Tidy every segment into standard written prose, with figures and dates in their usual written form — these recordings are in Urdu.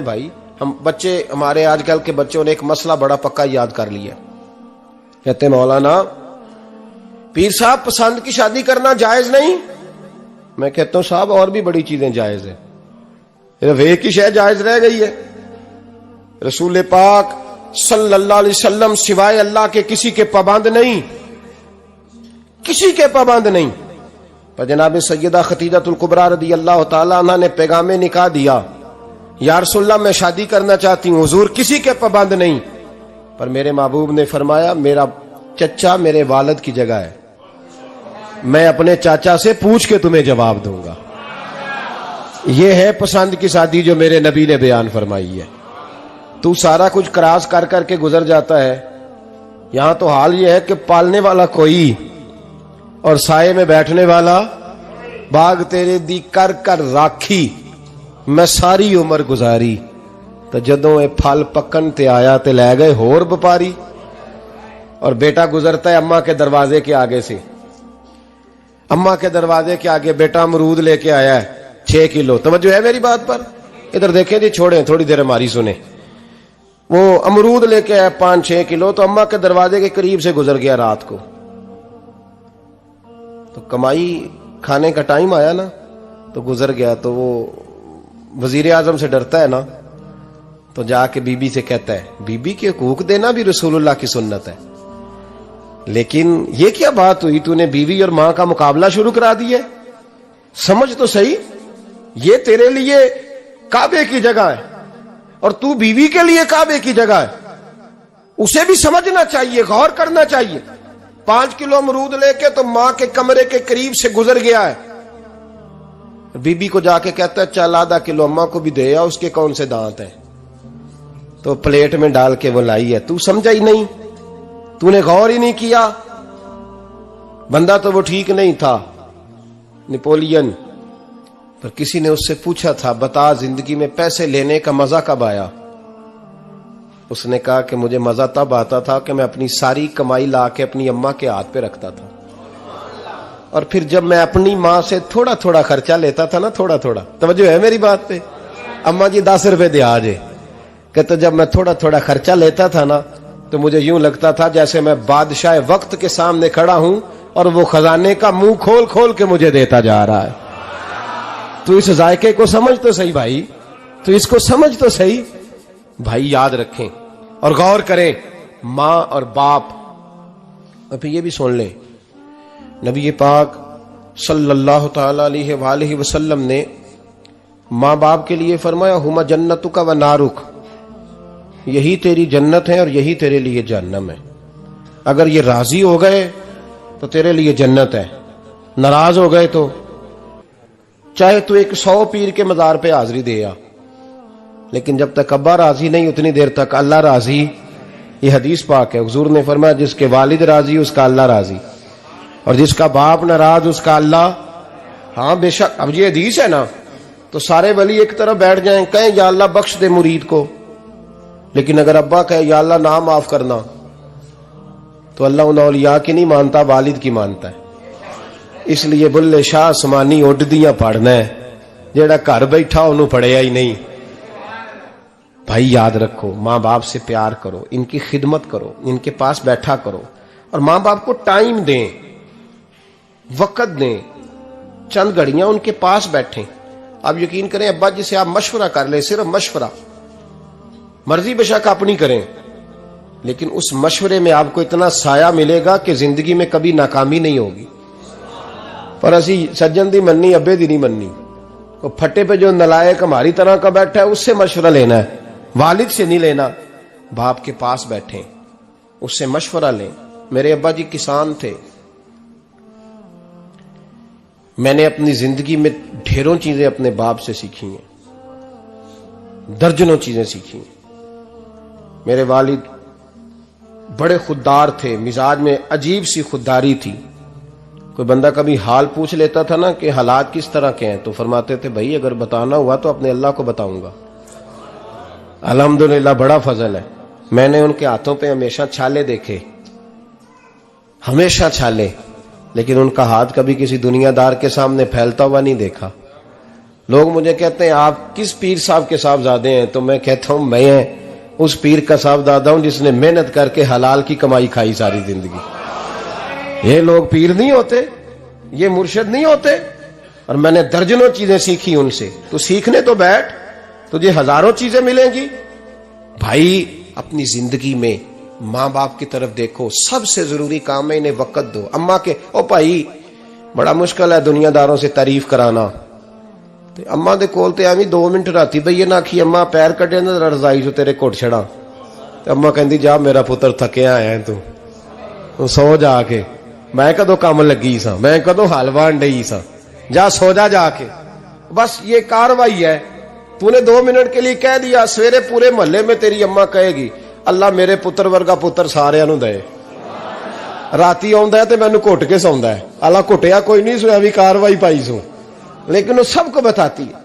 بھائی ہم بچے، ہمارے آج کل کے بچوں نے ایک مسئلہ بڑا پکا یاد کر لیا، کہتے ہیں مولانا پیر صاحب پسند کی شادی کرنا جائز نہیں. میں کہتا ہوں صاحب اور بھی بڑی چیزیں جائز ہیں، صرف ایک ہی شے جائز رہ گئی ہے. رسول پاک صلی اللہ علیہ وسلم سوائے اللہ کے کسی کے پابند نہیں، کسی کے پابند نہیں. پر جناب سیدہ خدیجہ الکبریٰ رضی اللہ تعالی عنہ نے پیغام نکاح دیا، یا رسول اللہ میں شادی کرنا چاہتی ہوں. حضور کسی کے پابند نہیں، پر میرے محبوب نے فرمایا میرا چچا میرے والد کی جگہ ہے، میں اپنے چاچا سے پوچھ کے تمہیں جواب دوں گا. یہ ہے پسند کی شادی جو میرے نبی نے بیان فرمائی ہے. تو سارا کچھ کراس کر کر کے گزر جاتا ہے. یہاں تو حال یہ ہے کہ پالنے والا کوئی اور سائے میں بیٹھنے والا. باغ تیرے دی کر کر راکھی میں ساری عمر گزاری، تو جدوں اے پھل پکن تے آیا تے لے گئے ہور بپاری. اور بیٹا گزرتا ہے اماں کے دروازے کے آگے سے، اماں کے دروازے کے آگے بیٹا امرود لے کے آیا ہے 6 کلو. توجہ ہے میری بات پر؟ ادھر دیکھیں جی، چھوڑیں تھوڑی دیر ہماری سنیں. وہ امرود لے کے آیا 5-6 کلو، تو اماں کے دروازے کے قریب سے گزر گیا رات کو. تو کمائی کھانے کا ٹائم آیا نا، تو گزر گیا. تو وہ وزیر اعظم سے ڈرتا ہے نا، تو جا کے بی بی سے کہتا ہے بی بی کے حقوق دینا بھی رسول اللہ کی سنت ہے. لیکن یہ کیا بات ہوئی، تو نے بیوی اور ماں کا مقابلہ شروع کرا دیا ہے؟ سمجھ تو صحیح، یہ تیرے لیے کعبے کی جگہ ہے اور تو بیوی کے لیے کعبے کی جگہ ہے. اسے بھی سمجھنا چاہیے، غور کرنا چاہیے. 5 کلو امرود لے کے تو ماں کے کمرے کے قریب سے گزر گیا ہے. بی بی کو جا کے کہتا ہے چل آدھا کلو اماں کو بھی دے آ، اس کے کون سے دانت ہیں. تو پلیٹ میں ڈال کے وہ لائی ہے. تو سمجھا ہی نہیں، تو نے غور ہی نہیں کیا. بندہ تو وہ ٹھیک نہیں تھا نپولین، پر کسی نے اس سے پوچھا تھا بتا زندگی میں پیسے لینے کا مزہ کب آیا؟ اس نے کہا کہ مجھے مزہ تب آتا تھا کہ میں اپنی ساری کمائی لا کے اپنی اماں کے ہاتھ پہ رکھتا تھا، اور پھر جب میں اپنی ماں سے تھوڑا تھوڑا خرچہ لیتا تھا نا، تھوڑا تھوڑا. توجہ ہے میری بات پہ؟ اماں جی 10 روپے دے آجے. کہتا جب میں تھوڑا تھوڑا خرچہ لیتا تھا نا، تو مجھے یوں لگتا تھا جیسے میں بادشاہ وقت کے سامنے کھڑا ہوں اور وہ خزانے کا منہ کھول کھول کے مجھے دیتا جا رہا ہے. تو اس ذائقے کو سمجھ تو صحیح بھائی، تو اس کو سمجھ تو صحیح. بھائی یاد رکھیں اور غور کریں، ماں اور باپ. اور پھر یہ بھی سن لیں، نبی پاک صلی اللہ تعالی علیہ وآلہ وسلم نے ماں باپ کے لیے فرمایا ہما جنتک و نارک، یہی تیری جنت ہے اور یہی تیرے لیے جہنم ہے. اگر یہ راضی ہو گئے تو تیرے لیے جنت ہے، ناراض ہو گئے تو چاہے تو 100 پیر کے مزار پہ حاضری دے آ، لیکن جب تک ابا راضی نہیں اتنی دیر تک اللہ راضی. یہ حدیث پاک ہے، حضور نے فرمایا جس کے والد راضی اس کا اللہ راضی، اور جس کا باپ ناراض اس کا اللہ. ہاں بے شک. اب یہ حدیث ہے نا، تو سارے ولی ایک طرف بیٹھ جائیں کہیں یا اللہ بخش دے مرید کو، لیکن اگر ابا کہے یا اللہ نہ معاف کرنا، تو اللہ ان اولیاء کی نہیں مانتا، والد کی مانتا ہے. اس لیے بلے شاہ آسمانی اڈ دیاں پڑھنا ہے، جیڑا گھر بیٹھا انہوں پڑھیا ہی نہیں. بھائی یاد رکھو، ماں باپ سے پیار کرو، ان کی خدمت کرو، ان کے پاس بیٹھا کرو، اور ماں باپ کو ٹائم دیں، وقت دیں، چند گھڑیاں ان کے پاس بیٹھیں. آپ یقین کریں ابا جی سے آپ مشورہ کر لیں، صرف مشورہ، مرضی بے شک اپنی کریں، لیکن اس مشورے میں آپ کو اتنا سایہ ملے گا کہ زندگی میں کبھی ناکامی نہیں ہوگی. پر اسی سجن دی مننی ابے دی نہیں مننی. وہ پھٹے پہ جو نلائق ہماری طرح کا بیٹھا ہے اس سے مشورہ لینا ہے، والد سے نہیں لینا. باپ کے پاس بیٹھیں، اس سے مشورہ لیں. میرے ابا جی کسان تھے. میں نے اپنی زندگی میں ڈھیروں چیزیں اپنے باپ سے سیکھی ہیں، درجنوں چیزیں سیکھی ہیں. میرے والد بڑے خوددار تھے، مزاج میں عجیب سی خودداری تھی. کوئی بندہ کبھی حال پوچھ لیتا تھا نا کہ حالات کس طرح کے ہیں، تو فرماتے تھے بھائی اگر بتانا ہوا تو اپنے اللہ کو بتاؤں گا. الحمدللہ بڑا فضل ہے. میں نے ان کے ہاتھوں پہ ہمیشہ چھالے دیکھے، ہمیشہ چھالے، لیکن ان کا ہاتھ کبھی کسی دنیا دار کے سامنے پھیلتا ہوا نہیں دیکھا. لوگ مجھے کہتے ہیں آپ کس پیر صاحب کے صاحبزادے ہیں؟ تو میں کہتا ہوں میں اس پیر کا صاحبزادہ ہوں جس نے محنت کر کے حلال کی کمائی کھائی ساری زندگی۔ یہ لوگ پیر نہیں ہوتے، یہ مرشد نہیں ہوتے، اور میں نے درجنوں چیزیں سیکھی ان سے۔ تو سیکھنے تو بیٹھ، تجھے ہزاروں چیزیں ملیں گی۔ بھائی اپنی زندگی میں ماں باپ کی طرف دیکھو، سب سے ضروری کام ہے انہیں وقت دو۔ اماں کے او بھائی بڑا مشکل ہے دنیا داروں سے تعریف کرانا، اماں دے کول تے ایویں 2 منٹ راتی بھئی نہ آکھی اماں پیر کٹے نہ رضائی جو تیرے گھٹ چھڑا، تے اماں کہندی جا میرا پتر تھکیا آیا ہے تو سو جا کے، میں کدو کام لگی سا، میں کدو حلوہ انڈئی سا، جا سو جا کے۔ بس یہ کاروائی ہے، تو نے 2 منٹ کے لیے کہہ دیا، سویرے پورے محلے میں تیری اماں کہے گی اللہ میرے پتر ورگا پتر سارے نو دے، راتی آندا ہے تے مینوں گھٹ کے سوندا ہے، اللہ گھٹیا کوئی نہیں سویا بھی کاروائی پائی سو، لیکن وہ سب کو بتاتی ہے۔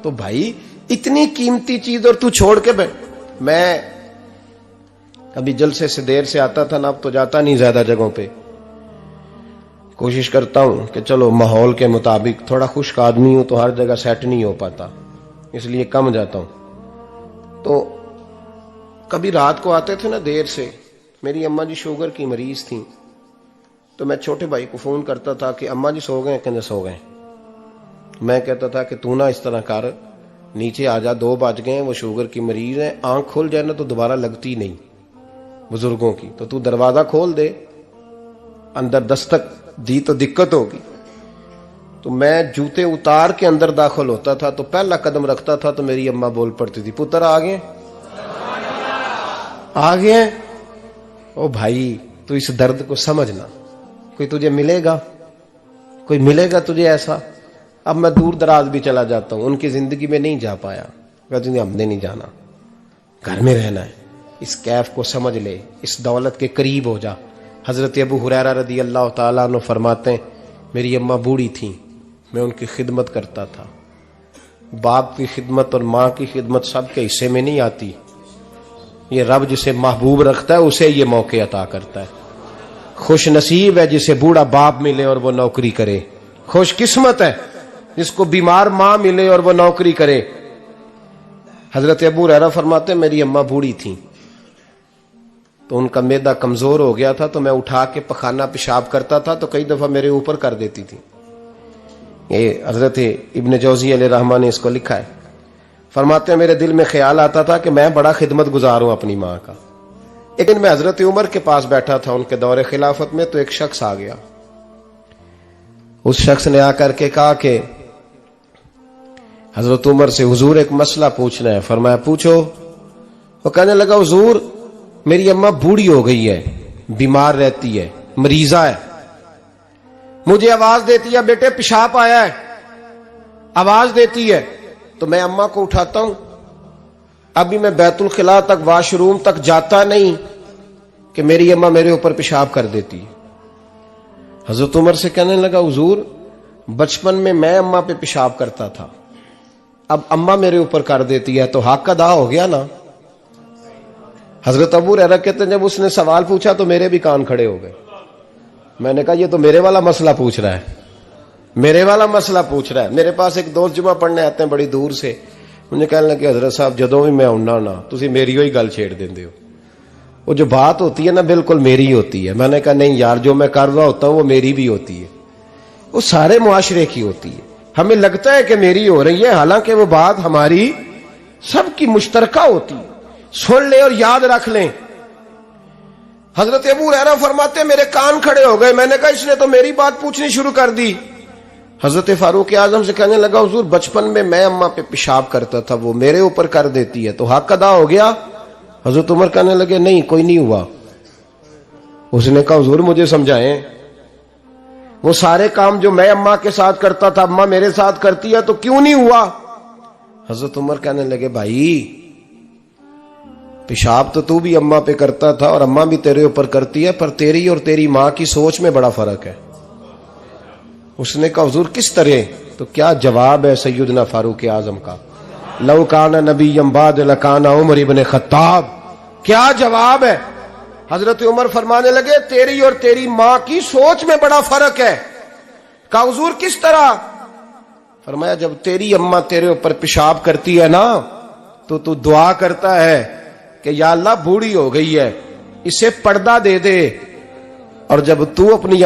تو بھائی اتنی قیمتی چیز اور تو چھوڑ کے بیٹھ۔ میں کبھی جلسے سے دیر سے آتا تھا نا، اب تو جاتا نہیں زیادہ جگہوں پہ، کوشش کرتا ہوں کہ چلو ماحول کے مطابق، تھوڑا خشک آدمی ہوں تو ہر جگہ سیٹ نہیں ہو پاتا، اس لیے کم جاتا ہوں۔ تو کبھی رات کو آتے تھے نا دیر سے، میری اماں جی شوگر کی مریض تھیں، تو میں چھوٹے بھائی کو فون کرتا تھا کہ اماں جی سو گئے، کہنے سو گئے۔ میں کہتا تھا کہ تو نہ اس طرح کر، نیچے آ جا، 2 بج گئے ہیں، وہ شوگر کی مریض ہے، آنکھ کھل جائے نا تو دوبارہ لگتی نہیں بزرگوں کی، تو دروازہ کھول دے، اندر دستک دی تو دقت ہوگی۔ تو میں جوتے اتار کے اندر داخل ہوتا تھا، تو پہلا قدم رکھتا تھا تو میری اماں بول پڑتی تھی پتر آ گئے آ گئے۔ او بھائی تو اس درد کو سمجھنا، کوئی تجھے ملے گا، کوئی ملے گا تجھے ایسا؟ اب میں دور دراز بھی چلا جاتا ہوں، ان کی زندگی میں نہیں جا پایا، کہتے ہیں ہم نے نہیں جانا، گھر میں رہنا ہے۔ اس کیف کو سمجھ لے، اس دولت کے قریب ہو جا۔ حضرت ابو ہریرہ رضی اللہ تعالیٰ عنہ فرماتے ہیں میری اماں بوڑھی تھیں، میں ان کی خدمت کرتا تھا۔ باپ کی خدمت اور ماں کی خدمت سب کے حصے میں نہیں آتی، یہ رب جسے محبوب رکھتا ہے اسے یہ موقع عطا کرتا ہے۔ خوش نصیب ہے جسے بوڑھا باپ ملے اور وہ نوکری کرے، خوش قسمت ہے جس کو بیمار ماں ملے اور وہ نوکری کرے۔ حضرت ابو ہریرہ فرماتے ہیں میری اماں بوڑھی تھیں تو ان کا معدہ کمزور ہو گیا تھا، تو میں اٹھا کے پخانہ پیشاب کرتا تھا تو کئی دفعہ میرے اوپر کر دیتی تھی۔ یہ حضرت ابن جوزی علیہ رحمہ نے اس کو لکھا ہے، فرماتے ہیں میرے دل میں خیال آتا تھا کہ میں بڑا خدمت گزار ہوں اپنی ماں کا۔ ایک دن میں حضرت عمر کے پاس بیٹھا تھا ان کے دور خلافت میں، تو ایک شخص آ گیا، اس شخص نے آ کر کے کہا کہ حضرت عمر سے حضور ایک مسئلہ پوچھنا ہے۔ فرمایا پوچھو۔ وہ کہنے لگا حضور میری اماں بوڑھی ہو گئی ہے، بیمار رہتی ہے، مریضہ ہے، مجھے آواز دیتی ہے بیٹے پیشاب آیا ہے، آواز دیتی ہے تو میں اماں کو اٹھاتا ہوں، ابھی میں بیت الخلاء تک واش روم تک جاتا نہیں کہ میری اماں میرے اوپر پیشاب کر دیتی ہے۔ حضرت عمر سے کہنے لگا حضور بچپن میں اماں پہ پیشاب کرتا تھا، اب اماں میرے اوپر کر دیتی ہے تو حق ادا ہو گیا نا۔ حضرت ابو ہریرہ کہتے ہیں جب اس نے سوال پوچھا تو میرے بھی کان کھڑے ہو گئے۔ میں نے کہا یہ تو میرے والا مسئلہ پوچھ رہا ہے، میرے والا مسئلہ پوچھ رہا ہے۔ میرے پاس ایک دوست جمعہ پڑھنے آتے ہیں بڑی دور سے، مجھے کہنے لگے حضرت صاحب جدوں بھی میں آنا نا تسی میری ہوئی گل چھیڑ دیندے ہو، وہ جو بات ہوتی ہے نا بالکل میری ہوتی ہے۔ میں نے کہا نہیں یار جو میں کر رہا ہوتا ہوں وہ میری بھی ہوتی ہے، وہ سارے معاشرے کی ہوتی ہے، ہمیں لگتا ہے کہ میری ہو رہی ہے حالانکہ وہ بات ہماری سب کی مشترکہ ہوتی ہے۔ سن لے اور یاد رکھ لیں۔ حضرت ابو ہریرہ فرماتے میرے کان کھڑے ہو گئے، میں نے کہا اس نے تو میری بات پوچھنی شروع کر دی۔ حضرت فاروق اعظم سے کہنے لگا حضور بچپن میں اماں پہ پیشاب کرتا تھا، وہ میرے اوپر کر دیتی ہے تو حق ادا ہو گیا؟ حضرت عمر کہنے لگے نہیں کوئی نہیں ہوا۔ اس نے کہا حضور مجھے سمجھائیں، وہ سارے کام جو میں اماں کے ساتھ کرتا تھا اماں میرے ساتھ کرتی ہے تو کیوں نہیں ہوا؟ حضرت عمر کہنے لگے بھائی پیشاب تو بھی اماں پہ کرتا تھا اور اماں بھی تیرے اوپر کرتی ہے، پر تیری اور تیری ماں کی سوچ میں بڑا فرق ہے۔ اس نے کہا حضور کس طرح؟ تو کیا جواب ہے سیدنا فاروق اعظم کا، لو کان نبی بعد لکان عمر ابن خطاب، کیا جواب ہے؟ حضرت عمر فرمانے لگے تیری اور تیری ماں کی سوچ میں بڑا فرق ہے۔ کہا حضور کس طرح؟ فرمایا جب تیری اماں تیرے اوپر پیشاب کرتی ہے نا تو تو دعا کرتا ہے کہ یا اللہ بوڑھی ہو گئی ہے اسے پردہ دے دے، اور جب تو اپنی